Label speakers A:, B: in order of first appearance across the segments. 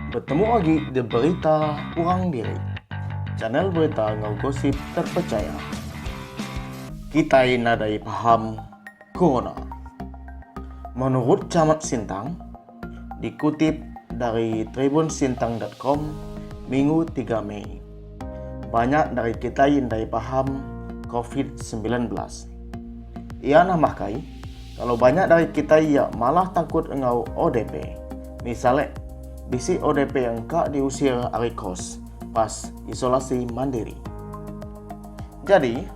A: Bertemu lagi di Berita Urang Diri, channel berita ngegosip terpercaya. Kita nadai paham Corona. Menurut Camat Sintang, dikutip dari tribunsintang.com Minggu 3 Mei, banyak dari kita yang nadai paham COVID-19. Ia nambahkan, kalau banyak dari kita yang malah takut engau ODP, misalnya bisi ODP yang kak diusir dari kos pas isolasi mandiri. Jadi,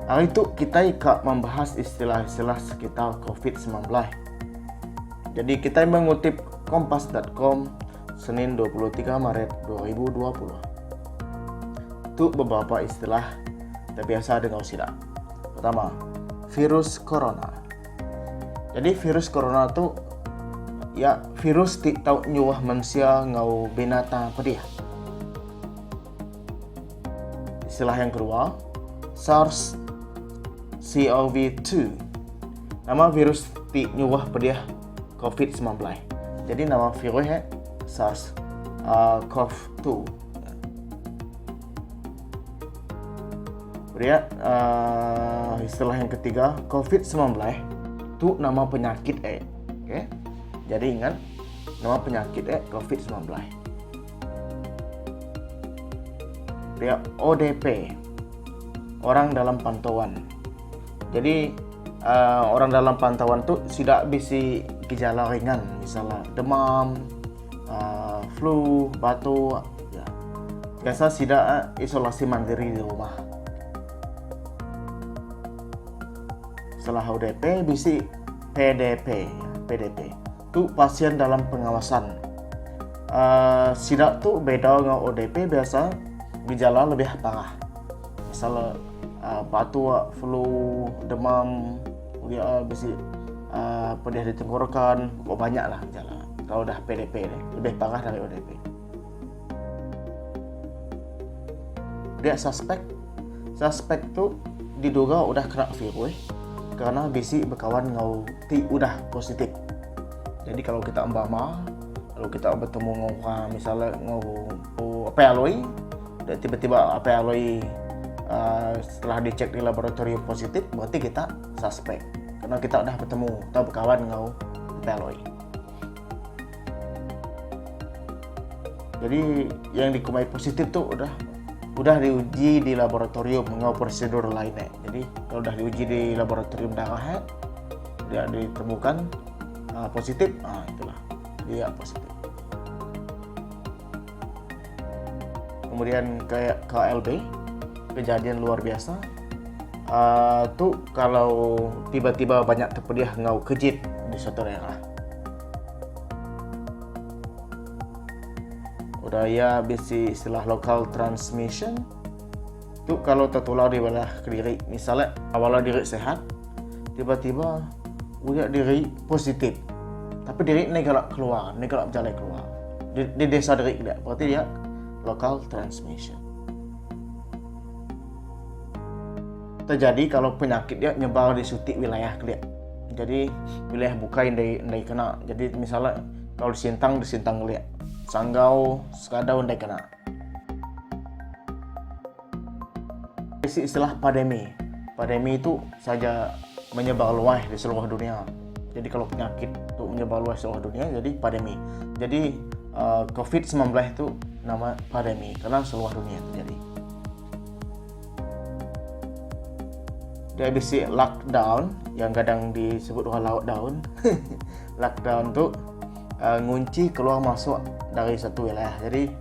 A: hari itu kita kak membahas istilah-istilah sekitar COVID-19. Jadi kita mengutip kompas.com Senin 23 Maret 2020. Itu beberapa istilah terbiasa dengar tidak. Pertama, virus corona. Jadi virus corona itu ya virus tik tahu nyuah manusia ngau binatang pedih. Istilah yang kedua, SARS-CoV-2. Nama virus tik nyuah pedih COVID-19. Jadi nama virusnya SARS-CoV-2. Kemudian istilah yang ketiga, COVID-19 itu nama penyakit okay? Jadi ingat, nama penyakit COVID-19. Dia ODP, orang dalam pantauan. Jadi orang dalam pantauan itu tidak bisa gejala ringan, misalnya demam, flu, batuk. Ya. Biasa tidak isolasi mandiri di rumah. Setelah ODP bisa PDP. Itu pasien dalam pengawasan. Sidak tuh beda dengan ODP, biasa gejala lebih parah. Misalnya batuk, flu, demam, dia bisa pedih di tenggorokan, banyak lah gejala. Kalau udah PDP lebih parah dari ODP. Dia suspek tuh diduga udah kena virus karena bisa berkawan ngau udah positif. Jadi kalau kita kalau kita bertemu orang misalnya aloi, dan tiba-tiba aloi setelah dicek di laboratorium positif, berarti kita suspek karena kita udah bertemu atau berkawan ngau aloi. Jadi yang dikumai positif tuh udah diuji di laboratorium ngau prosedur lainnya. Jadi kalau udah diuji di laboratorium darah, dia ditemukan positif, itulah dia positif. Kemudian kayak KLB, kejadian luar biasa, tuh kalau tiba-tiba banyak terpedih ngau kejit di suatu daerah. Udah ya bisa istilah local transmission, tuh kalau tertular di wilayah Kediri, misalnya awalnya diri sehat, tiba-tiba udah diri positif, tapi diri negalak jalan keluar di desa diri tidak, berarti dia local transmission. Terjadi kalau penyakit dia nyebar di sutik wilayah dia, jadi wilayah bukan yang kena. Jadi misalnya kalau di Sintang lihat, Sanggau, Skadau yang kena. Istilah pandemi itu saja menyebar luas di seluruh dunia. Jadi kalau penyakit itu menyebar luas di seluruh dunia, jadi pandemi. Jadi COVID-19 itu nama pandemi karena seluruh dunia terjadi. Dia bisa lockdown, yang kadang disebut lockdown. Lockdown itu ngunci keluar masuk dari satu wilayah. Jadi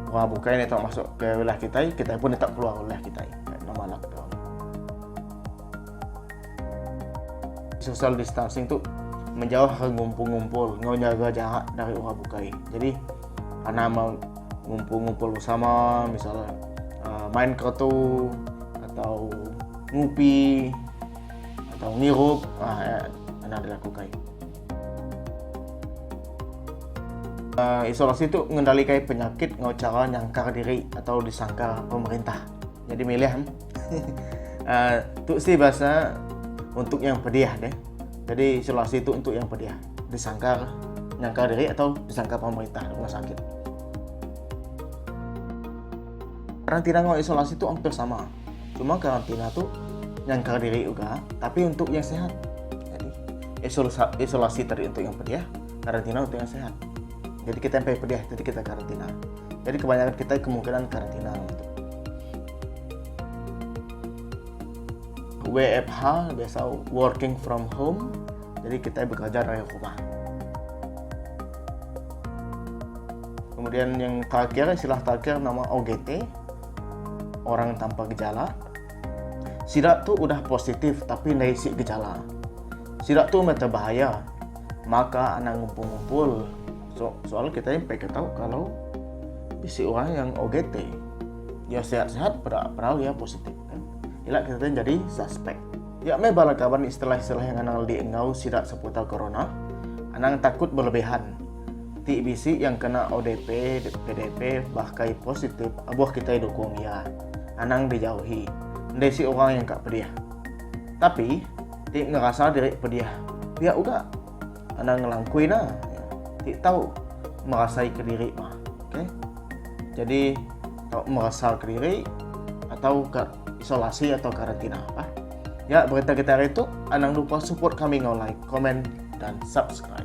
A: orang bukan ini tak masuk ke wilayah kita pun tak keluar wilayah kita. Nama lockdown. Social distancing itu menjauh ngumpul-ngumpul, jaga jarak dari orang bukai. Jadi karena mau ngumpul-ngumpul bersama, misalnya main kartu atau ngupi atau ngirup, enak dilakukan. Isolasi itu mengendalikan penyakit ngau cara nyangkar diri atau disangkar pemerintah. Jadi milih itu sih bahasa untuk yang pedih deh. Jadi isolasi itu untuk yang pedih, nyangkar diri atau disangkar pemerintah rumah sakit. karantina dengan isolasi itu hampir sama. Cuma karantina tuh nyangkar diri juga, tapi untuk yang sehat. Jadi isolasi tadi untuk yang pediah, karantina untuk yang sehat. Jadi kita yang pediah, jadi kita karantina. Jadi kebanyakan kita kemungkinan karantina gitu. WFH biasa working from home, jadi kita bekerja dari rumah. Kemudian yang terakhir, istilah terakhir nama OGT, orang tanpa gejala. Sidak tuh udah positif tapi nggak isi gejala. Sidak tuh berbahaya, maka anak ngumpul-ngumpul. Soal kita yang pengen tahu kalau bisi orang yang OGT, dia sehat-sehat padahal dia positif kan. Ila kita jadi suspek. Ya me balakaban istilah-istilah yang anang diengau sidak seputar corona. Anang takut berlebihan. Ti bisi yang kena ODP, PDP bahkan positif, abuh kita dukung ya. Anang dijauhi. Desi orang yang gak pediah. Tapi ti ngerasa diri pediah. Dia uga. Anang ngelangkuin ya. Ti tahu merasai ke diri mah. Oke. Jadi tahu merasa ke diri atau ke isolasi atau karantina apa. Ya, berita kita itu, jangan lupa support kami, like, komen, dan subscribe.